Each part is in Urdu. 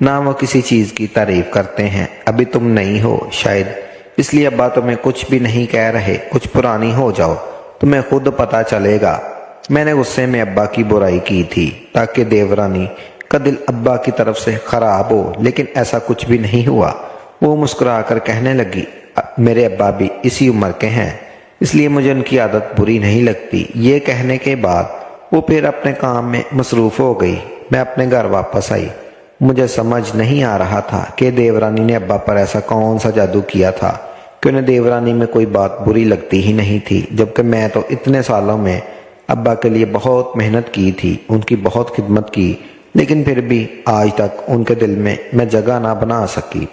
نہ وہ کسی چیز کی تعریف کرتے ہیں۔ ابھی تم نہیں ہو شاید اس لیے ابا تمہیں کچھ بھی نہیں کہہ رہے، کچھ پرانی ہو جاؤ تمہیں خود پتہ چلے گا۔ میں نے غصے میں ابا کی برائی کی تھی تاکہ دیورانی کا دل ابا کی طرف سے خراب ہو، لیکن ایسا کچھ بھی نہیں ہوا۔ وہ مسکرا کر کہنے لگی، میرے ابا بھی اسی عمر کے ہیں، اس لیے مجھے ان کی عادت بری نہیں لگتی۔ یہ کہنے کے بعد وہ پھر اپنے کام میں مصروف ہو گئی۔ میں اپنے گھر واپس آئی۔ مجھے سمجھ نہیں آ رہا تھا کہ دیورانی نے ابا پر ایسا کون سا جادو کیا تھا کہ انہیں دیورانی میں کوئی بات بری لگتی ہی نہیں تھی، جبکہ میں تو اتنے سالوں میں ابا کے لیے بہت محنت کی تھی، ان کی بہت خدمت کی، لیکن پھر بھی آج تک ان کے دل میں جگہ نہ بنا سکی۔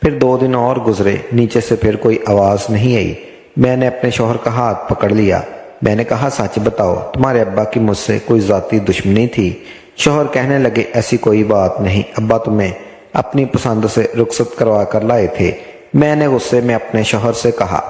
پھر 2 دن اور گزرے، نیچے سے پھر کوئی آواز نہیں آئی۔ میں نے اپنے شوہر کا ہاتھ پکڑ لیا۔ میں نے کہا، سچ بتاؤ تمہارے ابا کی مجھ سے کوئی ذاتی دشمنی تھی؟ شوہر کہنے لگے، ایسی کوئی بات نہیں، ابا تمہیں اپنی پسند سے رخصت کروا کر لائے تھے۔ میں نے غصے میں اپنے شوہر سے کہا،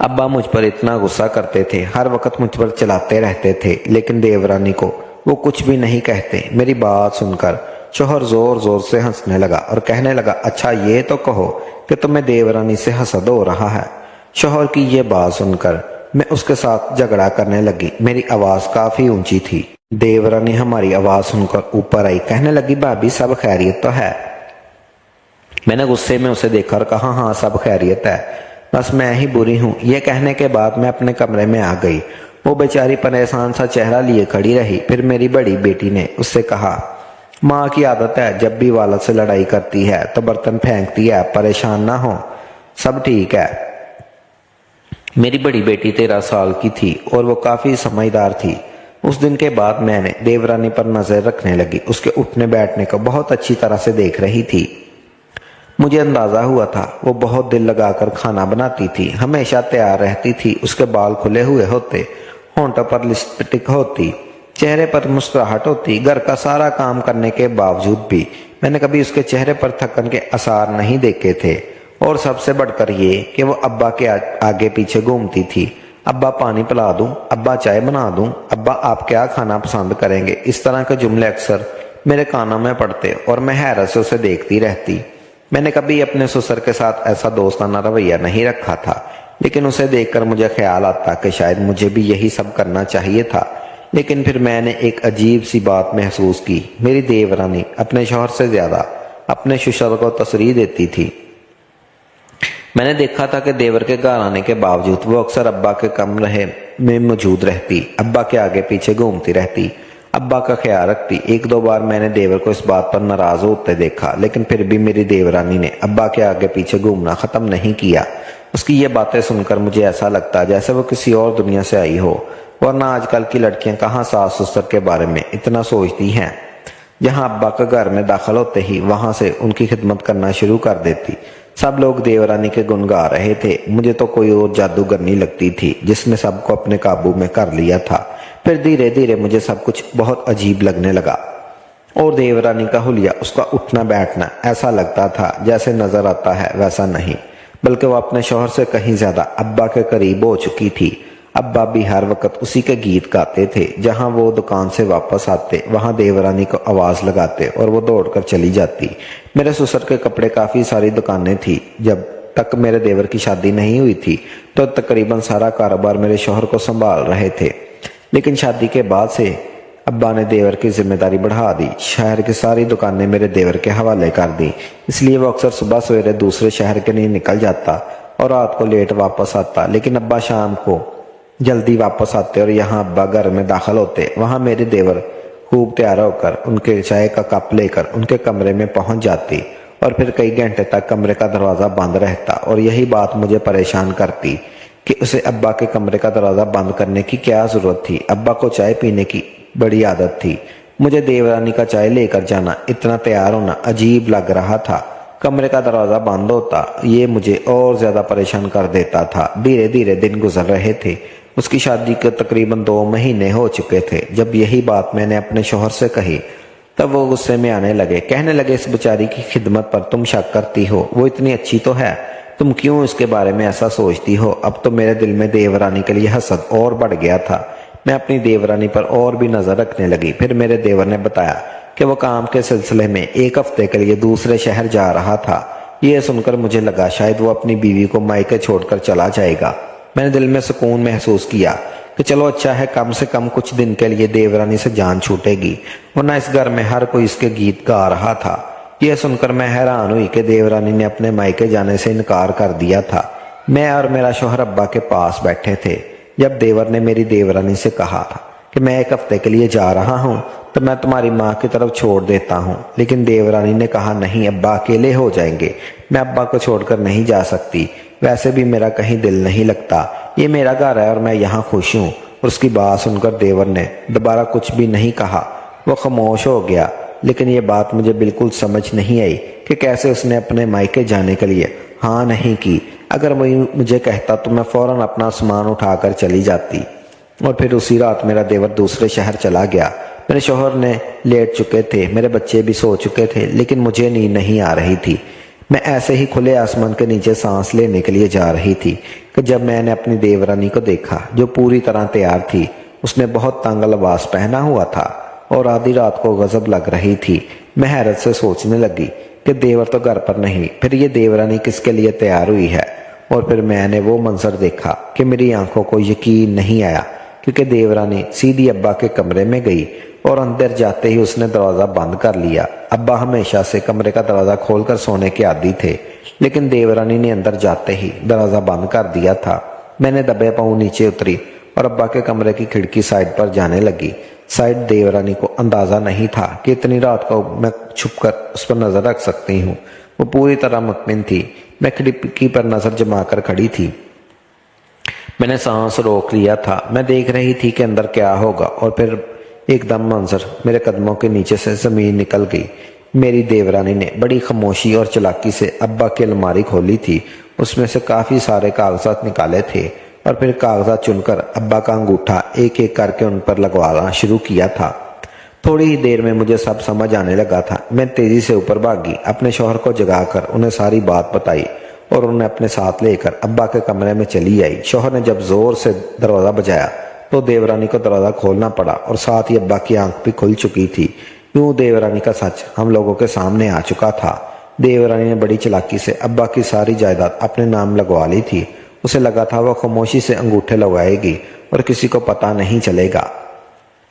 ابا مجھ پر اتنا غصہ کرتے تھے، ہر وقت مجھ پر چلاتے رہتے تھے، لیکن دیورانی کو وہ کچھ بھی نہیں کہتے۔ میری بات سن کر شوہر زور زور سے ہنسنے لگا اور کہنے لگا، اچھا یہ تو کہو کہ تمہیں دیورانی سے حسد ہو رہا ہے۔ شوہر کی یہ بات سن کر میں اس کے ساتھ جھگڑا کرنے لگی۔ میری آواز کافی اونچی تھی۔ دیورانی ہماری آواز سن کر اوپر آئی، کہنے لگی، بھابی سب خیریت تو ہے؟ میں نے غصے میں اسے دیکھا اور کہا، ہاں سب خیریت ہے، بس میں ہی بری ہوں۔ یہ کہنے کے بعد میں اپنے کمرے میں آ گئی۔ وہ بیچاری پریشان سا چہرہ لیے کھڑی رہی۔ پھر میری بڑی بیٹی نے اس سے کہا، ماں کی عادت ہے، جب بھی والد سے لڑائی کرتی ہے تو برتن پھینکتی ہے، پریشان نہ ہو، سب ٹھیک ہے۔ میری بڑی بیٹی 13 سال کی تھی اور وہ کافی سمجھدار تھی۔ اس دن کے بعد میں نے دیورانی پر نظر رکھنے لگی، اس کے اٹھنے بیٹھنے کو بہت اچھی طرح سے دیکھ رہی تھی۔ مجھے اندازہ ہوا تھا وہ بہت دل لگا کر کھانا بناتی تھی، ہمیشہ تیار رہتی تھی، اس کے بال کھلے ہوئے ہوتے، ہونٹوں پر لپسٹک ہوتی، چہرے پر مسکراہٹ ہوتی۔ گھر کا سارا کام کرنے کے باوجود بھی میں نے کبھی اس کے چہرے پر تھکن کے آثار نہیں دیکھے تھے، اور سب سے بڑھ کر یہ کہ وہ ابا کے آگے پیچھے گھومتی تھی۔ ابا پانی پلا دوں، ابا چائے بنا دوں، ابا آپ کیا کھانا پسند کریں گے؟ اس طرح کے جملے اکثر میرے کانوں میں پڑتے اور میں حیرت سے اسے دیکھتی رہتی۔ میں نے کبھی اپنے سسر کے ساتھ ایسا دوستانہ رویہ نہیں رکھا تھا، لیکن اسے دیکھ کر مجھے خیال آتا کہ شاید مجھے بھی یہی سب کرنا چاہیے تھا۔ لیکن پھر میں نے ایک عجیب سی بات محسوس کی، میری دیورانی اپنے شوہر سے زیادہ اپنے سسر کو ترجیح دیتی تھی۔ میں نے دیکھا تھا کہ دیور کے گھر آنے کے باوجود وہ اکثر ابا کے کمرے میں موجود رہتی، ابا کے آگے پیچھے گھومتی رہتی، ابا کا خیال رکھتی۔ 1-2 بار میں نے دیور کو اس بات پر ناراض ہوتے دیکھا، لیکن پھر بھی میری دیورانی نے ابا کے آگے پیچھے گھومنا ختم نہیں کیا۔ اس کی یہ باتیں سن کر مجھے ایسا لگتا جیسے وہ کسی اور دنیا سے آئی ہو، ورنہ آج کل کی لڑکیاں کہاں ساس سسر کے بارے میں اتنا سوچتی ہیں۔ جہاں ابا کا گھر میں داخل ہوتے ہی وہاں سے ان کی خدمت کرنا شروع کر دیتی۔ سب لوگ دیورانی کے گن گا رہے تھے، مجھے تو کوئی اور جادوگرنی لگتی تھی جس نے سب کو اپنے قابو میں کر لیا تھا۔ پھر دھیرے دھیرے مجھے سب کچھ بہت عجیب لگنے لگا، اور دیورانی کا حلیہ، اس کا اٹھنا بیٹھنا ایسا لگتا تھا جیسے نظر آتا ہے ویسا نہیں، بلکہ وہ اپنے شوہر سے کہیں زیادہ ابا کے قریب ہو چکی تھی۔ ابا بھی ہر وقت اسی کے گیت گاتے تھے، جہاں وہ دکان سے واپس آتے وہاں دیورانی کو آواز لگاتے اور وہ دوڑ کر چلی جاتی۔ میرے سسر کے کپڑے کافی ساری دکانیں تھی۔ جب تک میرے دیور کی شادی نہیں ہوئی تھی تو تقریباً سارا کاروبار میرے شوہر کو سنبھال رہے تھے، لیکن شادی کے بعد سے ابا نے دیور کی ذمہ داری بڑھا دی۔ شہر کی ساری دکانیں میرے دیور کے حوالے کر دی، اس لیے وہ اکثر صبح سویرے دوسرے شہر کے لیے نکل جاتا اور رات کو لیٹ واپس آتا، لیکن ابا شام کو جلدی واپس آتے اور یہاں ابا گھر میں داخل ہوتے۔ وہاں میرے دیور خوب تیار ہو کر ان کے چائے کا کپ لے کر ان کے کمرے میں پہنچ جاتی، اور پھر کئی گھنٹے تک کمرے کا دروازہ بند رہتا، اور یہی بات مجھے پریشان کرتی کہ اسے ابا کے کمرے کا دروازہ بند کرنے کی کیا ضرورت تھی۔ ابا کو چائے پینے کی بڑی عادت تھی، مجھے دیورانی کا چائے لے کر جانا، اتنا تیار ہونا عجیب لگ رہا تھا۔ کمرے کا دروازہ بند ہوتا، یہ مجھے اور زیادہ پریشان کر دیتا تھا۔ دھیرے دھیرے دن گزر رہے تھے، اس کی شادی کے تقریباً 2 مہینے ہو چکے تھے۔ جب یہی بات میں نے اپنے شوہر سے کہی تب وہ غصے میں آنے لگے، کہنے لگے، اس بیچاری کی خدمت پر تم شک کرتی ہو، وہ اتنی اچھی تو ہے، تم کیوں اس کے بارے میں ایسا سوچتی ہو؟ اب تو میرے دل میں دیورانی کے لیے حسد اور بڑھ گیا تھا۔ میں اپنی دیورانی پر اور بھی نظر رکھنے لگی۔ پھر میرے دیور نے بتایا کہ وہ کام کے سلسلے میں ایک ہفتے کے لیے دوسرے شہر جا رہا تھا۔ یہ سن کر مجھے لگا شاید وہ اپنی بیوی کو مائکے چھوڑ کر چلا جائے گا۔ میں نے دل میں سکون محسوس کیا کہ چلو اچھا ہے، کم سے کم کچھ دن کے لیے دیورانی سے جان چھوٹے گی، ورنہ اس گھر میں ہر کوئی اس کے گیت گا رہا تھا۔ یہ سن کر میں حیران ہوئی کہ دیورانی نے اپنے مائکے جانے سے انکار کر دیا تھا۔ میں اور میرا شوہر ابا کے پاس بیٹھے تھے جب دیور نے میری دیورانی سے کہا تھا کہ میں ایک ہفتے کے لیے جا رہا ہوں تو میں تمہاری ماں کی طرف چھوڑ دیتا ہوں، لیکن دیورانی نے کہا نہیں ابا اکیلے ہو جائیں گے، میں ابا کو چھوڑ کر نہیں جا سکتی، ویسے بھی میرا کہیں دل نہیں لگتا، یہ میرا گھر ہے اور میں یہاں خوش ہوں۔ اور اس کی بات سن کر دیور نے دوبارہ کچھ بھی نہیں کہا، وہ خاموش ہو گیا۔ لیکن یہ بات مجھے بالکل سمجھ نہیں آئی کہ کیسے اس نے اپنے مائکے جانے کے لیے ہاں نہیں کی۔ اگر وہ مجھے کہتا تو میں فوراً اپنا سامان اٹھا کر چلی جاتی، اور پھر اسی رات میرا دیور دوسرے شہر چلا گیا۔ میرے شوہر نے لیٹ چکے تھے، میرے بچے بھی سو چکے تھے، لیکن مجھے نیند نہیں آ رہی تھی۔ میں ایسے ہی کھلے آسمان کے نیچے سانس لینے کے لیے جا رہی تھی کہ جب میں نے اپنی دیورانی کو دیکھا جو پوری طرح تیار تھی۔ اس نے بہت تنگ لباس پہنا ہوا تھا اور آدھی رات کو غضب لگ رہی تھی۔ میں حیرت سے سوچنے لگی کہ دیور تو گھر پر نہیں، پھر یہ دیورانی کس کے لیے تیار ہوئی ہے؟ اور پھر میں نے وہ منظر دیکھا کہ میری آنکھوں کو یقین نہیں آیا، کیونکہ دیورانی سیدھی ابا کے کمرے میں گئی اور اندر جاتے ہی اس نے دروازہ بند کر لیا۔ ابا ہمیشہ سے کمرے کا دروازہ کھول کر سونے کے عادی تھے، لیکن دیورانی نے اندر جاتے ہی دروازہ بند کر دیا تھا۔ میں نے دبے پاؤں نیچے اتری اور ابا کے کمرے کی کھڑکی سائڈ پر جانے لگی۔ سائڈ دیورانی کو اندازہ نہیں تھا کہ اتنی رات کو میں چھپ کر اس پر نظر رکھ سکتی ہوں۔ وہ پوری طرح مطمئن تھی۔ میں کھڑکی پر نظر جما کر کھڑی تھی۔ میں نے سانس روک لیا تھا۔ میں دیکھ رہی تھی کہ اندر کیا ہوگا، اور پھر ایک دم منظر میرے قدموں کے نیچے سے زمین نکل گئی۔ میری دیورانی نے بڑی خاموشی اور چلاکی سے ابا کی الماری کھولی تھی، اس میں سے کافی سارے کاغذات نکالے تھے، اور پھر کاغذات چن کر ابا کا انگوٹھا ایک ایک کر کے ان پر لگوانا شروع کیا تھا۔ تھوڑی ہی دیر میں مجھے سب سمجھ آنے لگا تھا۔ میں تیزی سے اوپر بھاگی، اپنے شوہر کو جگا کر انہیں ساری بات بتائی اور انہیں اپنے ساتھ لے کر ابا کے کمرے میں چلی آئی۔ شوہر نے جب زور سے دروازہ بجایا تو دیورانی کو دروازہ کھولنا پڑا، اور ساتھ ہی ابا کی آنکھ بھی کھل چکی تھی۔ یوں دیورانی کا سچ ہم لوگوں کے سامنے آ چکا تھا۔ دیورانی نے بڑی چلاکی سے ابا کی ساری جائیداد اپنے نام لگوا لی تھی۔ اسے لگا تھا وہ خاموشی سے انگوٹھے لگائے گی اور کسی کو پتہ نہیں چلے گا۔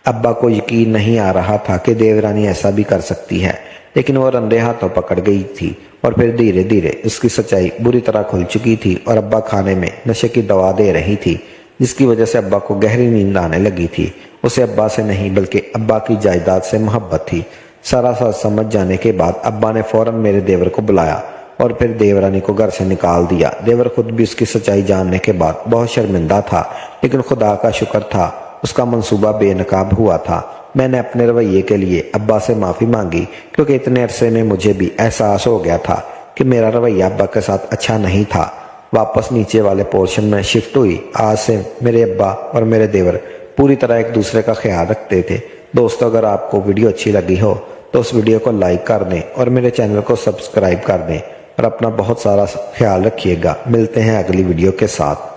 ابا کو یقین نہیں آ رہا تھا کہ دیورانی ایسا بھی کر سکتی ہے، لیکن وہ رندے ہاتھوں پکڑ گئی تھی، اور پھر دھیرے دھیرے اس کی سچائی بری طرح کھل چکی تھی، اور ابا کھانے میں نشے کی دوا دے رہی تھی، جس کی وجہ سے ابا کو گہری نیند آنے لگی تھی۔ اسے ابا سے نہیں بلکہ ابا کی جائیداد سے محبت تھی۔ سارا سچ سمجھ جانے کے بعد ابا نے فوراً میرے دیور کو بلایا اور پھر دیورانی کو گھر سے نکال دیا۔ دیور خود بھی اس کی سچائی جاننے کے بعد بہت شرمندہ تھا، لیکن خدا کا شکر تھا اس کا منصوبہ بے نقاب ہوا تھا۔ میں نے اپنے رویے کے لیے ابا سے معافی مانگی، کیونکہ اتنے عرصے میں مجھے بھی احساس ہو گیا تھا کہ میرا رویہ ابا کے ساتھ اچھا نہیں تھا۔ واپس نیچے والے پورشن میں شفٹ ہوئی۔ آج سے میرے ابا اور میرے دیور پوری طرح ایک دوسرے کا خیال رکھتے تھے۔ دوستو، اگر آپ کو ویڈیو اچھی لگی ہو تو اس ویڈیو کو لائک کر دیں اور میرے چینل کو سبسکرائب کر دیں، اور اپنا بہت سارا خیال رکھیے گا۔ ملتے ہیں اگلی ویڈیو کے ساتھ۔